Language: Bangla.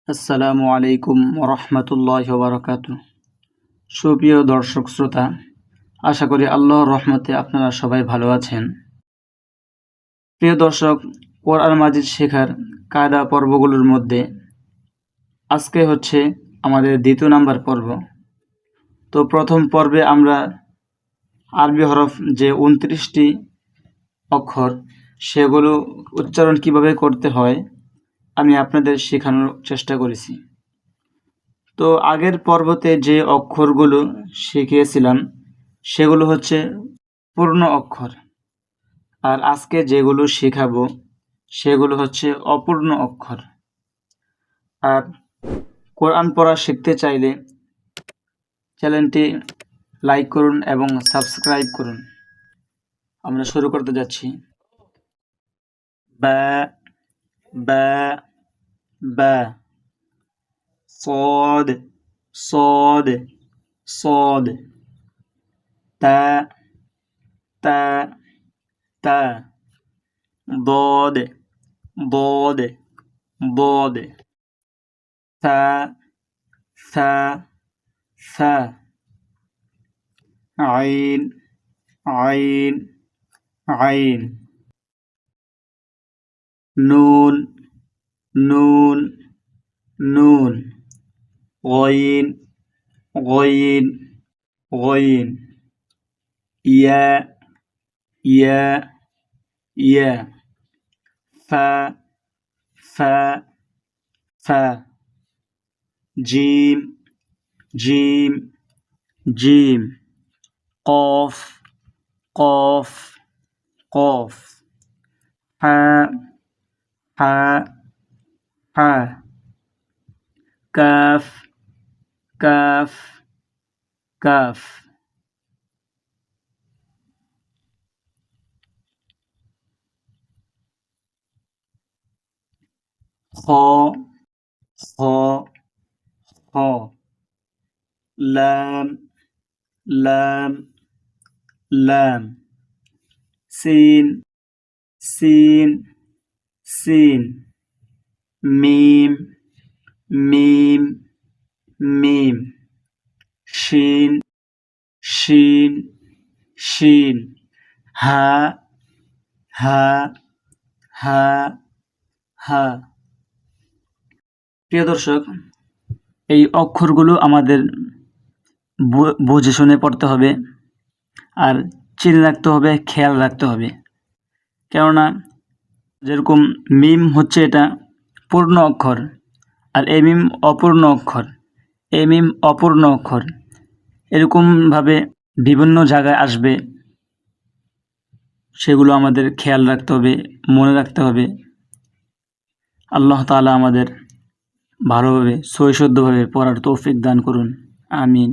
আসসালামু আলাইকুম রহমতুল্লাহি ওয়া বারাকাতুহু। সুপ্রিয় দর্শক শ্রোতা, আশা করি আল্লাহর রহমতে আপনারা সবাই ভালো আছেন। প্রিয় দর্শক, কোরআন মাজিদ শেখার কায়দা পর্বগুলোর মধ্যে আজকে হচ্ছে আমাদের দ্বিতীয় নাম্বার পর্ব। তো প্রথম পর্বে আমরা আরবি হরফ যে 29টি অক্ষর সেগুলো উচ্চারণ কিভাবে করতে হয় আমি আপনাদের শেখানোর চেষ্টা করেছি। তো আগের পর্বতে যে অক্ষরগুলো শিখিয়েছিলাম সেগুলো হচ্ছে পূর্ণ অক্ষর, আর আজকে যেগুলো শেখাবো সেগুলো হচ্ছে অপূর্ণ অক্ষর। আর কোরআন পড়া শিখতে চাইলে চ্যানেলটি লাইক করুন এবং সাবস্ক্রাইব করুন। আমরা শুরু করতে যাচ্ছি। বা বা বা صاد صاد صاد تا تا تا ضاد ضاد ضاد ثا ثا ثا عين عين عين نون نون نون غين غين غين يا يا يا فا فا فا جيم جيم جيم قاف قاف قاف حاء حاء حاء كاف كاف كاف خا خا خا لام لام لام سين سين سين ميم ميم ميم شين شين شين ها ها ها ها প্রিয় দর্শক, এই অক্ষরগুলো আমাদের বুঝে শুনে পড়তে হবে, আর চিনে রাখতে হবে, খেয়াল রাখতে হবে। কেননা যেরকম মিম হচ্ছে এটা পূর্ণ অক্ষর, আর এ মিম অপূর্ণ অক্ষর, এ মিম অপূর্ণ অক্ষর, এরকমভাবে বিভিন্ন জায়গায় আসবে, সেগুলো আমাদের খেয়াল রাখতে হবে, মনে রাখতে হবে। আল্লাহ তাআলা আমাদের ভালোভাবে সহিশুদ্ধভাবে পড়ার তৌফিক দান করুন। আমিন।